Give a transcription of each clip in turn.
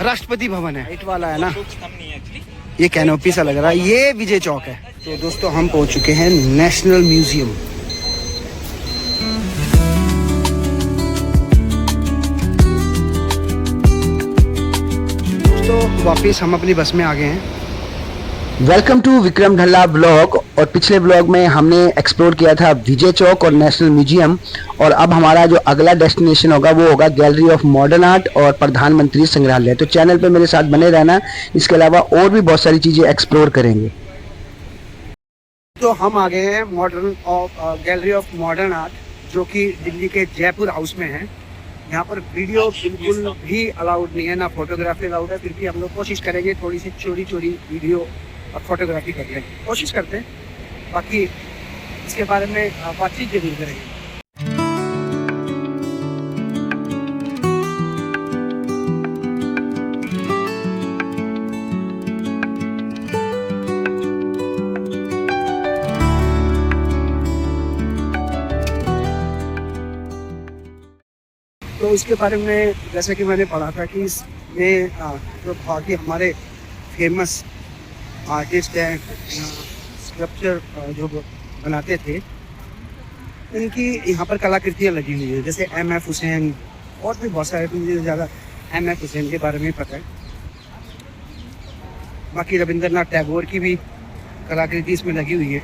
राष्ट्रपति भवन है, हाइट वाला है ना, ये कैनोपी सा लग रहा है, ये विजय चौक है। तो दोस्तों हम पहुंच चुके हैं नेशनल म्यूजियम। दोस्तों वापिस हम अपनी बस में आ गए हैं। Welcome to Vikram Dhalla blog. और पिछले ब्लॉग में हमने एक्सप्लोर किया था विजय चौक और नेशनल म्यूजियम, और अब हमारा जो अगला डेस्टिनेशन होगा वो होगा गैलरी ऑफ मॉडर्न आर्ट और प्रधानमंत्री संग्रहालय। तो चैनल पे मेरे साथ बने रहना, इसके अलावा और भी बहुत सारी चीज़ें एक्सप्लोर करेंगे। तो हम आ गए हैं गैलरी ऑफ मॉडर्न आर्ट, जो कि दिल्ली के जयपुर हाउस में है। यहाँ पर वीडियो बिल्कुल भी अलाउड नहीं है, ना फोटोग्राफी अलाउड है, फिर भी हम लोग कोशिश करेंगे थोड़ी सी चोरी वीडियो और फोटोग्राफी करने की कोशिश करते हैं। बाकी इसके बारे में बातचीत जरूर करेंगे। तो इसके बारे में जैसे कि मैंने पढ़ा था कि इसमें जो बाकी हमारे फेमस आर्टिस्ट हैं, स्कल्पचर जो बनाते थे, उनकी यहाँ पर कलाकृतियाँ लगी हुई है, जैसे M.F. हुसैन और भी बहुत सारे। मुझे ज़्यादा M.F. हुसैन के बारे में पता है। बाकी रविंद्रनाथ टैगोर की भी कलाकृति इसमें लगी हुई है।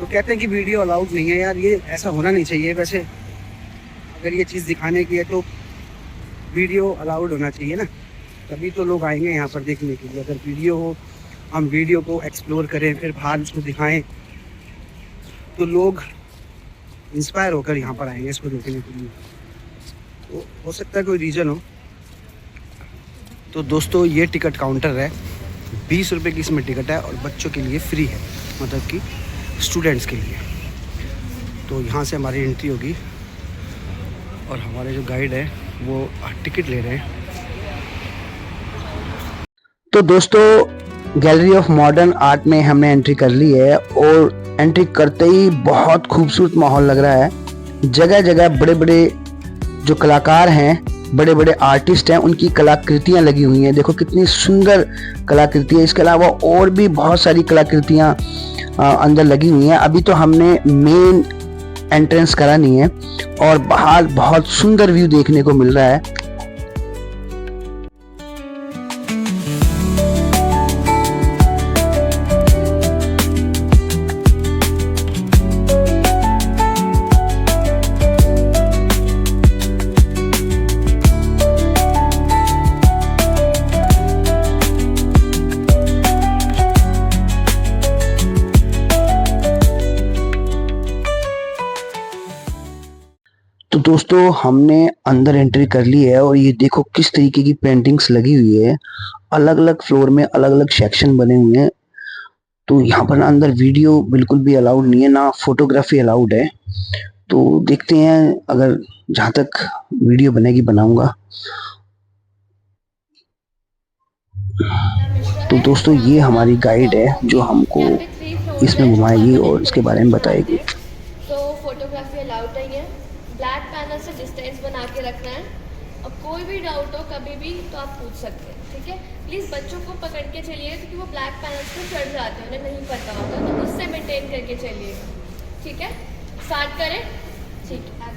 तो कहते हैं कि वीडियो अलाउड नहीं है। यार ये ऐसा होना नहीं चाहिए। वैसे अगर ये चीज़ दिखाने की है तो वीडियो अलाउड होना चाहिए ना, तभी तो लोग आएंगे यहाँ पर देखने के लिए। अगर वीडियो हो, हम वीडियो को एक्सप्लोर करें, फिर बाहर उसको दिखाएं, तो लोग इंस्पायर होकर यहाँ पर आएंगे इसको देखने के लिए। तो हो सकता है कोई रीज़न हो। तो दोस्तों ये टिकट काउंटर है, 20 रुपये की इसमें टिकट है और बच्चों के लिए फ्री है, मतलब कि स्टूडेंट्स के लिए। तो यहाँ से हमारी एंट्री होगी और हमारे जो गाइड है वो टिकट ले रहे हैं। तो दोस्तों गैलरी ऑफ मॉडर्न आर्ट में हमने एंट्री कर ली है, और एंट्री करते ही बहुत खूबसूरत माहौल लग रहा है। जगह जगह बड़े बड़े जो कलाकार हैं, बड़े बड़े आर्टिस्ट हैं, उनकी कलाकृतियां लगी हुई हैं। देखो कितनी सुंदर कलाकृतियां। इसके अलावा और भी बहुत सारी कलाकृतियां अंदर लगी हुई हैं। अभी तो हमने मेन एंट्रेंस करा नहीं है, और बाहर बहुत सुंदर व्यू देखने को मिल रहा है। तो दोस्तों हमने अंदर एंट्री कर ली है, और ये देखो किस तरीके की पेंटिंग्स लगी हुई है। अलग अलग फ्लोर में अलग अलग सेक्शन बने हुए हैं। तो यहाँ पर अंदर वीडियो बिल्कुल भी अलाउड नहीं है, ना फोटोग्राफी अलाउड है। तो देखते हैं, अगर जहाँ तक वीडियो बनेगी बनाऊंगा। तो दोस्तों ये हमारी गाइड है जो हमको इसमें घुमाएगी और इसके बारे में बताएगी। तो फोटोग्राफी अलाउड नहीं है, ब्लैक पैनल से डिस्टेंस बना के रखना है। अब कोई भी डाउट हो कभी भी तो आप पूछ सकते हैं, ठीक है। प्लीज़ बच्चों को पकड़ के चलिए, क्योंकि वो ब्लैक पैनल्स पे चढ़ जाते हैं, उन्हें नहीं पता होता, तो उससे मेंटेन करके चलिएगा, ठीक है। स्टार्ट करें, ठीक है।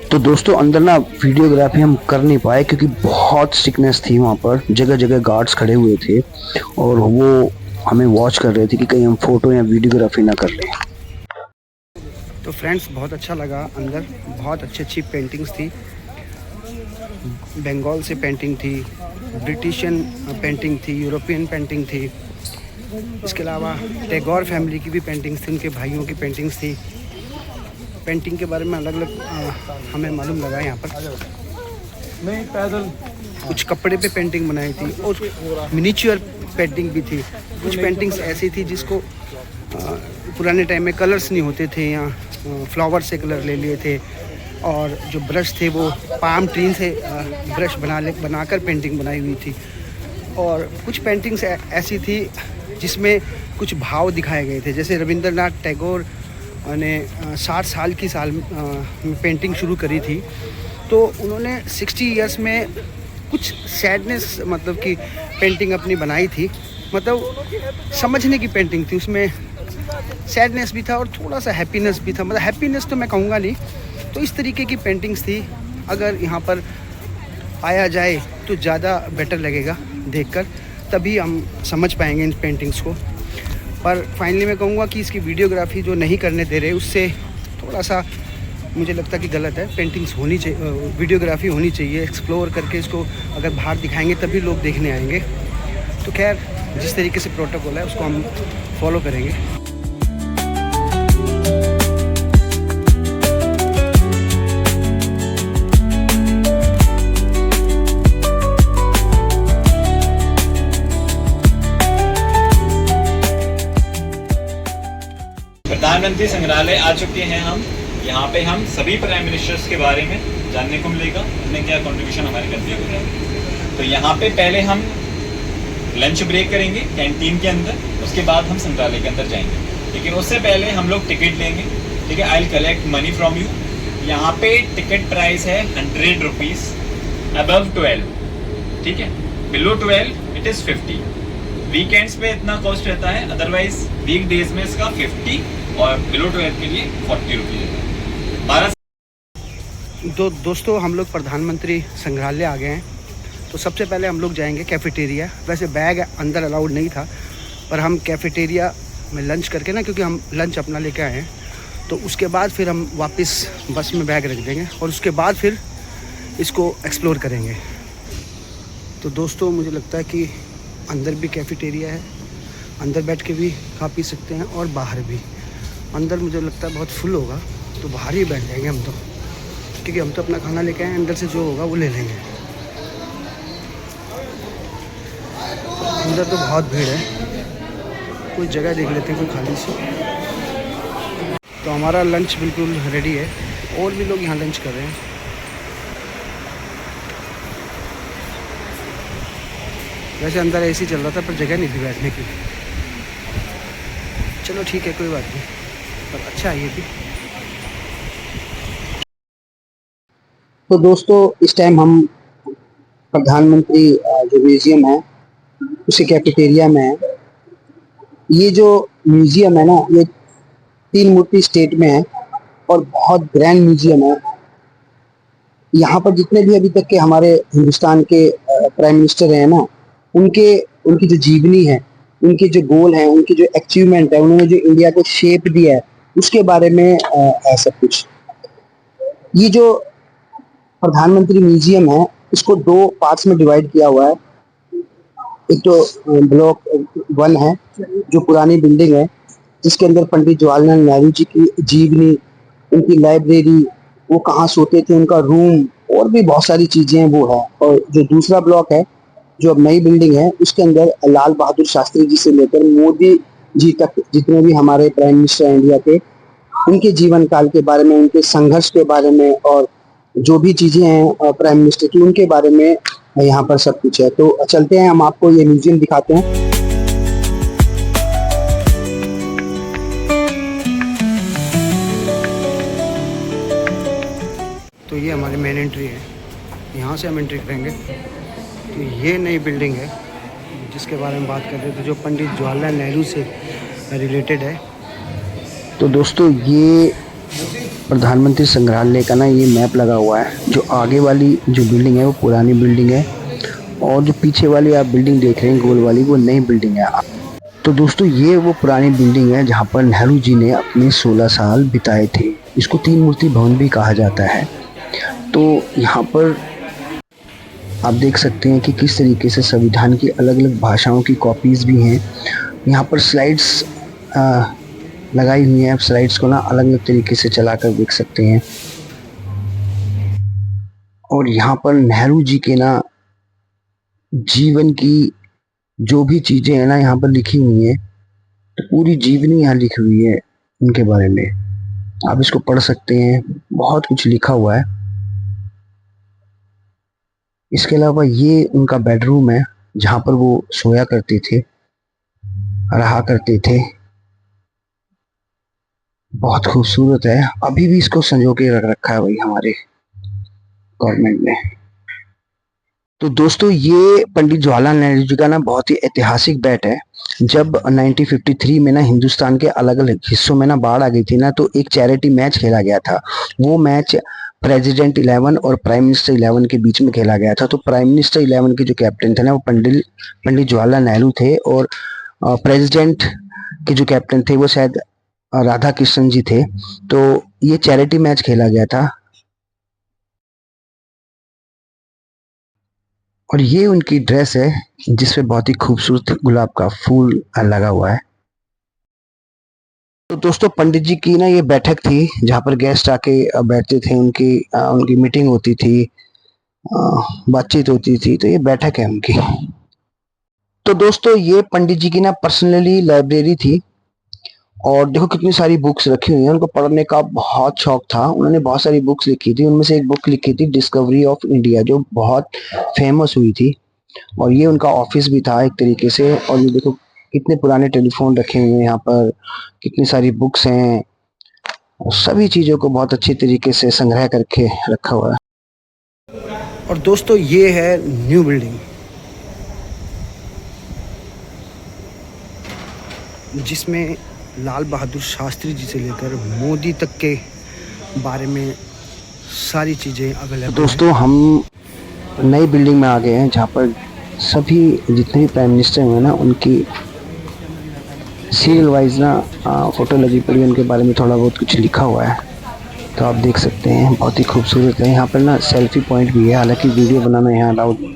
तो दोस्तों अंदर ना वीडियोग्राफी हम कर नहीं पाए, क्योंकि बहुत स्ट्रिक्टनेस थी वहाँ पर। जगह जगह गार्ड्स खड़े हुए थे और वो हमें वॉच कर रहे थे कि कहीं हम फोटो या वीडियोग्राफी ना कर लें। तो फ्रेंड्स बहुत अच्छा लगा अंदर, बहुत अच्छी पेंटिंग्स थी। बंगाल से पेंटिंग थी, ब्रिटिशियन पेंटिंग थी, यूरोपियन पेंटिंग थी। इसके अलावा टैगोर फैमिली की भी पेंटिंग्स थी, उनके भाइयों की पेंटिंग्स थी। पेंटिंग के बारे में अलग अलग हमें मालूम लगा। यहाँ पर कुछ कपड़े पे पेंटिंग बनाई थी और मिनिएचर पेंटिंग भी थी। कुछ पेंटिंग्स ऐसी थी जिसको पुराने टाइम में कलर्स नहीं होते थे, या फ्लावर से कलर ले लिए थे, और जो ब्रश थे वो पाम ट्री से ब्रश बनाकर पेंटिंग बनाई हुई थी। और कुछ पेंटिंग्स ऐसी थी जिसमें कुछ भाव दिखाए गए थे। जैसे रविंद्रनाथ टैगोर ने 60 साल में पेंटिंग शुरू करी थी, तो उन्होंने 60 इयर्स में कुछ सैडनेस मतलब कि पेंटिंग अपनी बनाई थी, मतलब समझने की पेंटिंग थी, उसमें सैडनेस भी था और थोड़ा सा हैप्पीनेस भी था, मतलब हैप्पीनेस तो मैं कहूँगा नहीं। तो इस तरीके की पेंटिंग्स थी, अगर यहाँ पर आया जाए तो ज़्यादा बेटर लगेगा देखकर, तभी हम समझ पाएंगे इन पेंटिंग्स को। पर फाइनली मैं कहूँगा कि इसकी वीडियोग्राफी जो नहीं करने दे रहे उससे थोड़ा सा मुझे लगता है कि गलत है। पेंटिंग्स होनी चाहिए, वीडियोग्राफी होनी चाहिए, एक्सप्लोर करके इसको अगर बाहर दिखाएंगे तभी लोग देखने आएंगे। तो खैर जिस तरीके से प्रोटोकॉल है उसको हम फॉलो करेंगे। प्रधानमंत्री संग्रहालय आ चुके हैं हम। यहाँ पे हम सभी प्राइम मिनिस्टर्स के बारे में जानने को मिलेगा, उन्हें क्या कंट्रीब्यूशन हमारे कंट्री को है। तो यहाँ पे पहले हम लंच ब्रेक करेंगे कैंटीन के अंदर, उसके बाद हम संग्रहालय के अंदर जाएंगे। लेकिन उससे पहले हम लोग टिकट लेंगे, ठीक है। I will collect money from you. यहाँ पे टिकट प्राइस है 100 रुपीज़, अबव 12, ठीक है। Below 12 it is 50। वीकेंड्स पे इतना कॉस्ट रहता है, अदरवाइज वीक डेज में इसका 50 और बिलो 12 के लिए 40 रुपीज़ है। दोस्तों हम लोग प्रधानमंत्री संग्रहालय आ गए हैं। तो सबसे पहले हम लोग जाएंगे कैफेटेरिया। वैसे बैग अंदर अलाउड नहीं था, पर हम कैफेटेरिया में लंच करके ना, क्योंकि हम लंच अपना लेके आए हैं, तो उसके बाद फिर हम वापस बस में बैग रख देंगे और उसके बाद फिर इसको एक्सप्लोर करेंगे। तो दोस्तों मुझे लगता है कि अंदर भी कैफेटेरिया है, अंदर बैठ के भी खा पी सकते हैं और बाहर भी। अंदर मुझे लगता है बहुत फुल होगा, तो बाहर ही बैठ जाएंगे हम तो, क्योंकि हम तो अपना खाना लेके आए, अंदर से जो होगा वो ले लेंगे। अंदर तो बहुत भीड़ है, कोई जगह देख लेते हैं कोई खाली सी। तो हमारा लंच बिल्कुल रेडी है, और भी लोग यहाँ लंच कर रहे हैं। वैसे अंदर एसी चल रहा था पर जगह नहीं थी बैठने की। चलो ठीक है, कोई बात नहीं, पर अच्छा है ये भी। तो दोस्तों इस टाइम हम प्रधानमंत्री जो म्यूज़ियम है उसी कैफेटेरिया में है। ये जो म्यूज़ियम है ना, ये 3 मूर्ति स्टेट में है और बहुत ग्रैंड म्यूज़ियम है। यहाँ पर जितने भी अभी तक के हमारे हिंदुस्तान के प्राइम मिनिस्टर रहे हैं ना, उनकी जो जीवनी है, उनके जो गोल हैं, उनकी जो अचीवमेंट है, उन्होंने जो इंडिया को शेप दिया है, उसके बारे में है सब कुछ। ये जो प्रधानमंत्री म्यूजियम है इसको 2 पार्ट्स में डिवाइड किया हुआ है। एक तो ब्लॉक 1 है जो पुरानी बिल्डिंग है, जिसके अंदर पंडित जवाहरलाल नेहरू जी की जीवनी, उनकी लाइब्रेरी, वो कहाँ सोते थे, उनका रूम और भी बहुत सारी चीजें वो है। और जो दूसरा ब्लॉक है जो अब नई बिल्डिंग है, उसके अंदर लाल बहादुर शास्त्री जी से लेकर मोदी जी तक जितने भी हमारे प्राइम मिनिस्टर इंडिया के, उनके जीवन काल के बारे में, उनके संघर्ष के बारे में और जो भी चीजें हैं प्राइम मिनिस्टर की, उनके बारे में यहाँ पर सब कुछ है। तो चलते हैं, हम आपको ये म्यूजियम दिखाते हैं। तो ये हमारी मेन एंट्री है, यहाँ से हम एंट्री करेंगे। तो ये नई बिल्डिंग है जिसके बारे में बात कर रहे थे, जो पंडित जवाहरलाल नेहरू से रिलेटेड है। तो दोस्तों ये प्रधानमंत्री संग्रहालय का ना ये मैप लगा हुआ है। जो आगे वाली जो बिल्डिंग है वो पुरानी बिल्डिंग है, और जो पीछे वाली आप बिल्डिंग देख रहे हैं गोल वाली, वो नई बिल्डिंग है। तो दोस्तों ये वो पुरानी बिल्डिंग है जहाँ पर नेहरू जी ने अपने 16 साल बिताए थे। इसको 3 मूर्ति भवन भी कहा जाता है। तो यहाँ पर आप देख सकते हैं कि किस तरीके से संविधान की अलग अलग भाषाओं की कॉपीज़ भी हैं। यहाँ पर स्लाइड्स लगाई हुई हैं। आप स्लाइड्स को ना अलग अलग तरीके से चलाकर देख सकते हैं। और यहाँ पर नेहरू जी के ना जीवन की जो भी चीज़ें हैं ना यहाँ पर लिखी हुई हैं, तो पूरी जीवनी यहाँ लिखी हुई है उनके बारे में। आप इसको पढ़ सकते हैं, बहुत कुछ लिखा हुआ है। इसके अलावा ये उनका बेडरूम है जहाँ पर वो सोया करते थे, रहा करते थे। बहुत खूबसूरत है, अभी भी इसको संजो के रख रखा है भाई हमारे गवर्नमेंट ने। तो दोस्तों ये पंडित जवाहरलाल नेहरू जी का ना बहुत ही ऐतिहासिक बैट है। जब 1953 में ना हिंदुस्तान के अलग अलग हिस्सों में ना बाढ़ आ गई थी ना, तो एक चैरिटी मैच खेला गया था। वो मैच प्रेसिडेंट 11 और प्राइम मिनिस्टर 11 के बीच में खेला गया था। तो प्राइम मिनिस्टर 11 के जो कैप्टन थे ना, वो पंडित जवाहरलाल नेहरू थे, और प्रेसिडेंट के जो कैप्टन थे वो शायद राधा कृष्णन जी थे। तो ये चैरिटी मैच खेला गया था, और ये उनकी ड्रेस है जिसपे बहुत ही खूबसूरत गुलाब का फूल लगा हुआ है। तो दोस्तों पंडित जी की ना ये बैठक थी जहाँ पर गेस्ट आके बैठते थे, उनकी मीटिंग होती थी, बातचीत होती थी। तो ये बैठक है उनकी। तो दोस्तों ये पंडित जी की ना पर्सनली लाइब्रेरी थी, और देखो कितनी सारी बुक्स रखी हुई हैं। उनको पढ़ने का बहुत शौक था, उन्होंने बहुत सारी बुक्स लिखी थी। उनमें से एक बुक लिखी थी डिस्कवरी ऑफ इंडिया, जो बहुत फेमस हुई थी। और ये उनका ऑफिस भी था एक तरीके से। और ये देखो कितने पुराने टेलीफोन रखे हुए हैं यहाँ पर, कितनी सारी बुक्स हैं, और सभी चीज़ों को बहुत अच्छी तरीके से संग्रह करके रखा हुआ है। और दोस्तों ये है न्यू बिल्डिंग, जिसमें लाल बहादुर शास्त्री जी से लेकर मोदी तक के बारे में सारी चीज़ें अवेलेबल। दोस्तों हम नई बिल्डिंग में आ गए हैं, जहाँ पर सभी जितने भी प्राइम मिनिस्टर हुए ना, उनकी सीरियल वाइज ना फोटो लगी पड़ी, उनके बारे में थोड़ा बहुत कुछ लिखा हुआ है। तो आप देख सकते हैं, बहुत ही खूबसूरत है। यहाँ पर ना सेल्फी पॉइंट भी है, हालांकि वीडियो बनाना यहाँ अलाउड।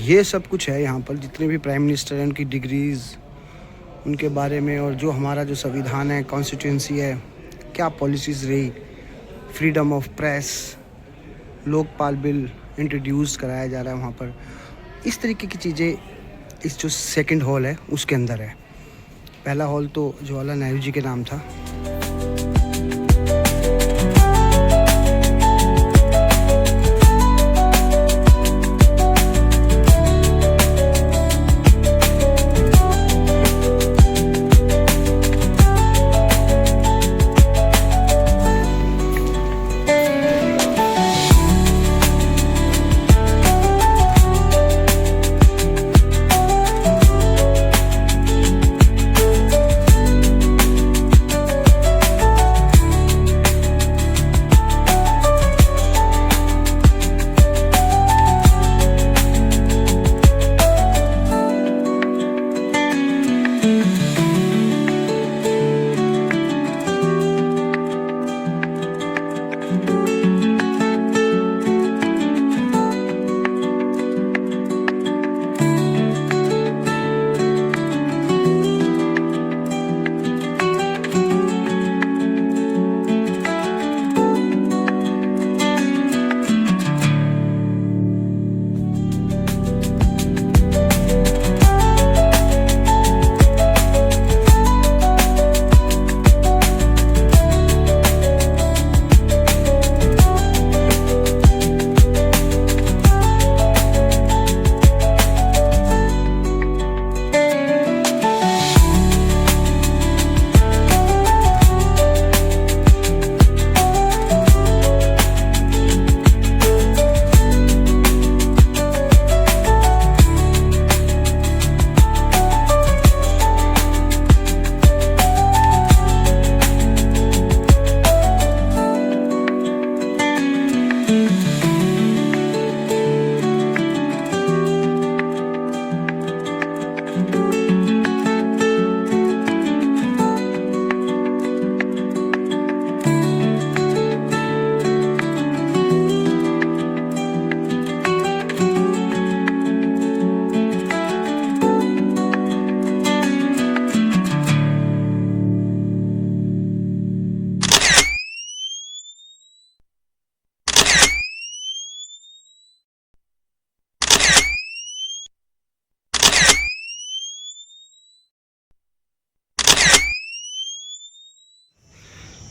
ये सब कुछ है यहाँ पर, जितने भी प्राइम मिनिस्टर हैं उनकी डिग्रीज़, उनके बारे में, और जो हमारा जो संविधान है, कॉन्स्टिट्यूंसी है, क्या पॉलिसीज़ रही, freedom of press, Lokpal bill introduce कराया जा रहा है वहाँ पर। इस तरीके की चीज़ें इस जो सेकंड हॉल है उसके अंदर है। पहला हॉल तो जवाहरलाल नेहरू जी के नाम था।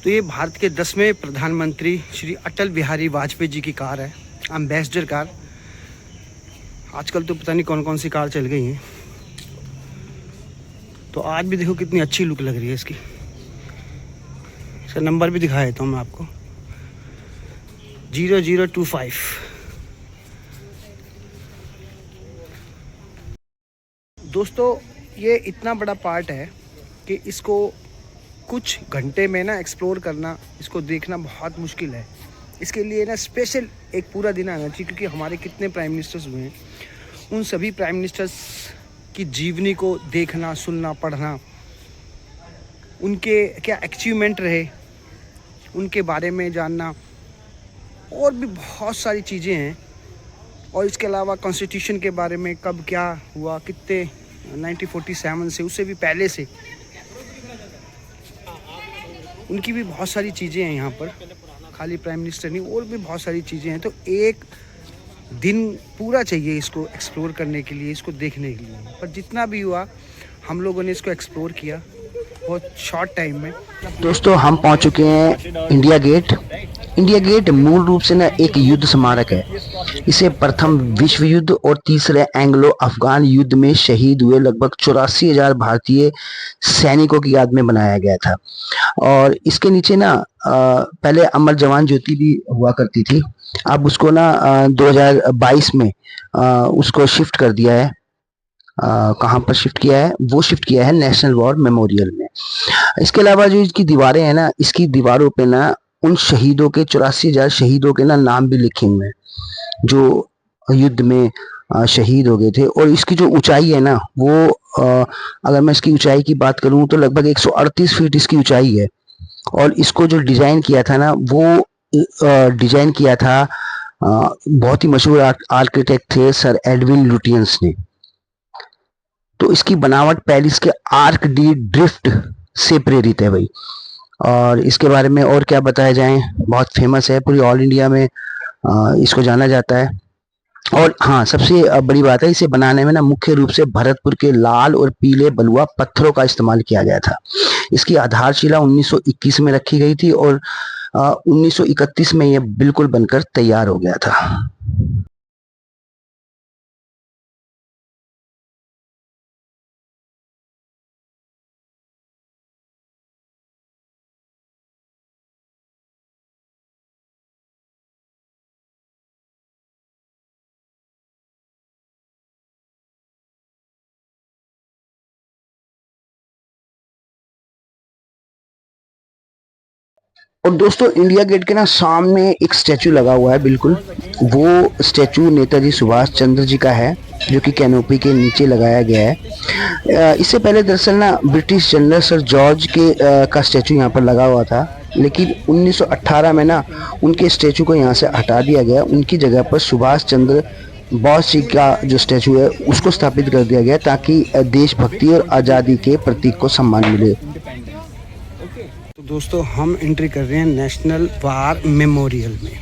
तो ये भारत के 10वें प्रधानमंत्री श्री अटल बिहारी वाजपेयी जी की कार है, एम्बेसडर कार। आजकल तो पता नहीं कौन कौन सी कार चल गई हैं। तो आज भी देखो कितनी अच्छी लुक लग रही है इसकी। इसका नंबर भी दिखा देता हूँ मैं आपको, 0025। दोस्तों ये इतना बड़ा पार्ट है कि इसको कुछ घंटे में ना एक्सप्लोर करना, इसको देखना बहुत मुश्किल है। इसके लिए ना स्पेशल एक पूरा दिन आना चाहिए, क्योंकि हमारे कितने प्राइम मिनिस्टर्स हुए हैं, उन सभी प्राइम मिनिस्टर्स की जीवनी को देखना, सुनना, पढ़ना, उनके क्या अचीवमेंट रहे उनके बारे में जानना, और भी बहुत सारी चीज़ें हैं। और इसके अलावा कॉन्स्टिट्यूशन के बारे में कब क्या हुआ, कितने 1947 से, उससे भी पहले से, उनकी भी बहुत सारी चीज़ें हैं यहाँ पर। खाली प्राइम मिनिस्टर नहीं, और भी बहुत सारी चीज़ें हैं। तो एक दिन पूरा चाहिए इसको एक्सप्लोर करने के लिए, इसको देखने के लिए। पर जितना भी हुआ हम लोगों ने इसको एक्सप्लोर किया बहुत शॉर्ट टाइम में। दोस्तों हम पहुंच चुके हैं इंडिया गेट। इंडिया गेट मूल रूप से ना एक युद्ध स्मारक है। इसे प्रथम विश्व युद्ध और तीसरे एंग्लो अफगान युद्ध में शहीद हुए लगभग 84,000 भारतीय सैनिकों की याद में बनाया गया था। और इसके नीचे ना पहले अमर जवान ज्योति भी हुआ करती थी। अब उसको ना 2022 में उसको शिफ्ट कर दिया है। कहाँ पर शिफ्ट किया है? वो शिफ्ट किया है नेशनल वॉर मेमोरियल में। इसके अलावा जो इसकी दीवारें हैं ना, इसकी दीवारों पे ना उन शहीदों के 84,000 शहीदों के ना नाम भी लिखे हुए हैं जो युद्ध में शहीद हो गए थे। और इसकी जो ऊंचाई है ना, वो अगर मैं इसकी ऊंचाई की बात करूं तो लगभग 138 फीट इसकी ऊंचाई है। और इसको जो डिजाइन किया था ना, वो डिजाइन किया था बहुत ही मशहूर आर्किटेक्ट थे सर एडविन लुटियंस ने। तो इसकी बनावट पेरिस के आर्क डी ड्रिफ्ट से प्रेरित है भाई। और इसके बारे में और क्या बताया जाए, बहुत फेमस है, पूरी ऑल इंडिया में इसको जाना जाता है। और हाँ, सबसे बड़ी बात है, इसे बनाने में ना मुख्य रूप से भरतपुर के लाल और पीले बलुआ पत्थरों का इस्तेमाल किया गया था। इसकी आधारशिला 1921 में रखी गई थी और 1931 में यह बिल्कुल बनकर तैयार हो गया था। और दोस्तों इंडिया गेट के ना सामने एक स्टैचू लगा हुआ है, बिल्कुल वो स्टैचू नेताजी सुभाष चंद्र जी का है, जो कि कैनोपी के नीचे लगाया गया है। इससे पहले दरअसल ना ब्रिटिश जनरल सर जॉर्ज के का स्टैचू यहाँ पर लगा हुआ था, लेकिन 1918 में ना उनके स्टैचू को यहाँ से हटा दिया गया। उनकी जगह पर सुभाष चंद्र बोस जी का जो स्टैचू है उसको स्थापित कर दिया गया, ताकि देशभक्ति और आज़ादी के प्रतीक को सम्मान मिले। तो दोस्तों हम एंट्री कर रहे हैं नेशनल वार मेमोरियल में।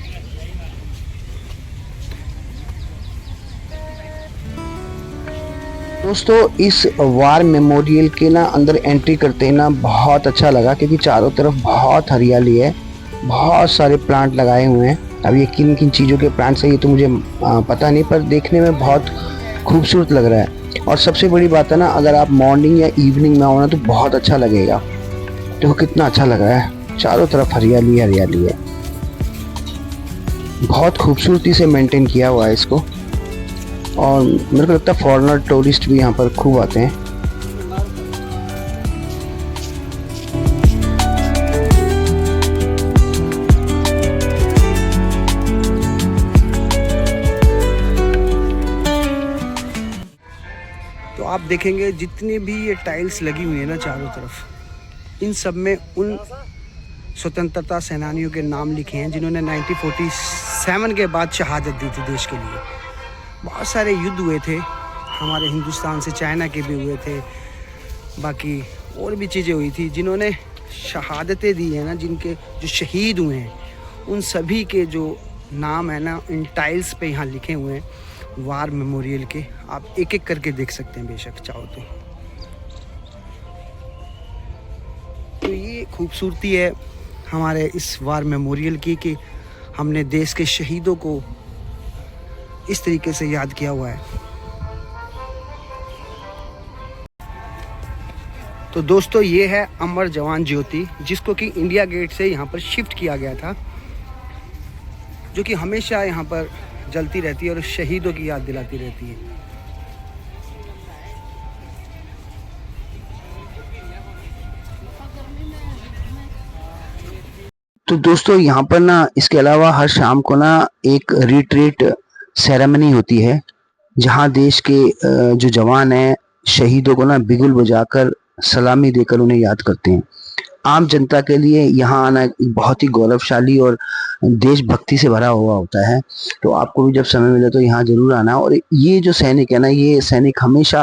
दोस्तों इस वार मेमोरियल के ना अंदर एंट्री करते ही ना बहुत अच्छा लगा, क्योंकि चारों तरफ बहुत हरियाली है, बहुत सारे प्लांट लगाए हुए हैं। अब ये किन किन चीज़ों के प्लांट्स हैं ये तो मुझे पता नहीं, पर देखने में बहुत खूबसूरत लग रहा है। और सबसे बड़ी बात है ना, अगर आप मॉर्निंग या इवनिंग में आओ ना तो बहुत अच्छा लगेगा। देखो कितना अच्छा लग रहा है, चारों तरफ हरियाली हरियाली है, बहुत खूबसूरती से मेंटेन किया हुआ है इसको। और मेरे को लगता है फॉरेनर टूरिस्ट भी यहाँ पर खूब आते हैं। तो आप देखेंगे जितनी भी ये टाइल्स लगी हुई है ना चारों तरफ, इन सब में उन स्वतंत्रता सेनानियों के नाम लिखे हैं जिन्होंने 1947 के बाद शहादत दी थी देश के लिए। बहुत सारे युद्ध हुए थे हमारे हिंदुस्तान से, चाइना के भी हुए थे, बाकी और भी चीज़ें हुई थी। जिन्होंने शहादतें दी हैं ना, जिनके जो शहीद हुए हैं, उन सभी के जो नाम है ना इन टाइल्स पे यहाँ लिखे हुए हैं वार मेमोरियल के। आप एक एक करके देख सकते हैं बेशक चाहो तो ये खूबसूरती है हमारे इस वार मेमोरियल की कि हमने देश के शहीदों को इस तरीके से याद किया हुआ है। तो दोस्तों ये है अमर जवान ज्योति, जिसको कि इंडिया गेट से यहाँ पर शिफ्ट किया गया था, जो कि हमेशा यहाँ पर जलती रहती है और शहीदों की याद दिलाती रहती है। तो दोस्तों यहाँ पर ना इसके अलावा हर शाम को ना एक रिट्रीट सेरेमनी होती है, जहाँ देश के जो जवान हैं शहीदों को ना बिगुल बजाकर सलामी देकर उन्हें याद करते हैं। आम जनता के लिए यहाँ आना एक बहुत ही गौरवशाली और देशभक्ति से भरा हुआ होता है। तो आपको भी जब समय मिले तो यहाँ जरूर आना। और ये जो सैनिक है ना, ये सैनिक हमेशा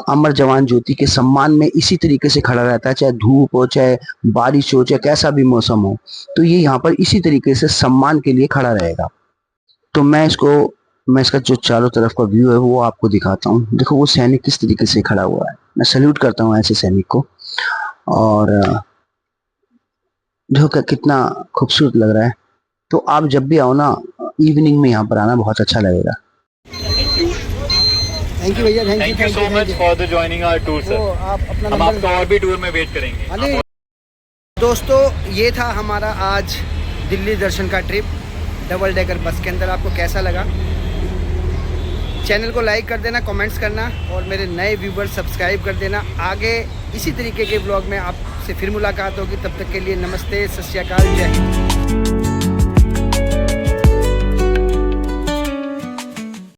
अमर जवान ज्योति के सम्मान में इसी तरीके से खड़ा रहता है, चाहे धूप हो, चाहे बारिश हो, चाहे कैसा भी मौसम हो, तो ये यहाँ पर इसी तरीके से सम्मान के लिए खड़ा रहेगा। तो मैं इसका जो चारों तरफ का व्यू है वो आपको दिखाता हूँ। देखो वो सैनिक किस तरीके से खड़ा हुआ है। मैं सैल्यूट करता हूँ ऐसे सैनिक को। और देखो कितना खूबसूरत लग रहा है। तो आप जब भी आओ ना, इवनिंग में यहाँ पर आना बहुत अच्छा लगेगा। थैंक यू भैया, thank you so much for the joining our tour sir. आप अपना हम आपका और भी टूर में वेट करेंगे। दोस्तों ये था हमारा आज दिल्ली दर्शन का ट्रिप डबल डेकर बस के अंदर। आपको कैसा लगा? चैनल को लाइक कर देना, कमेंट्स करना और मेरे नए व्यूवर्स सब्सक्राइब कर देना। आगे इसी तरीके के ब्लॉग में आपसे फिर मुलाकात होगी। तब तक के लिए नमस्ते, सत श्री अकाल, जय हिंद।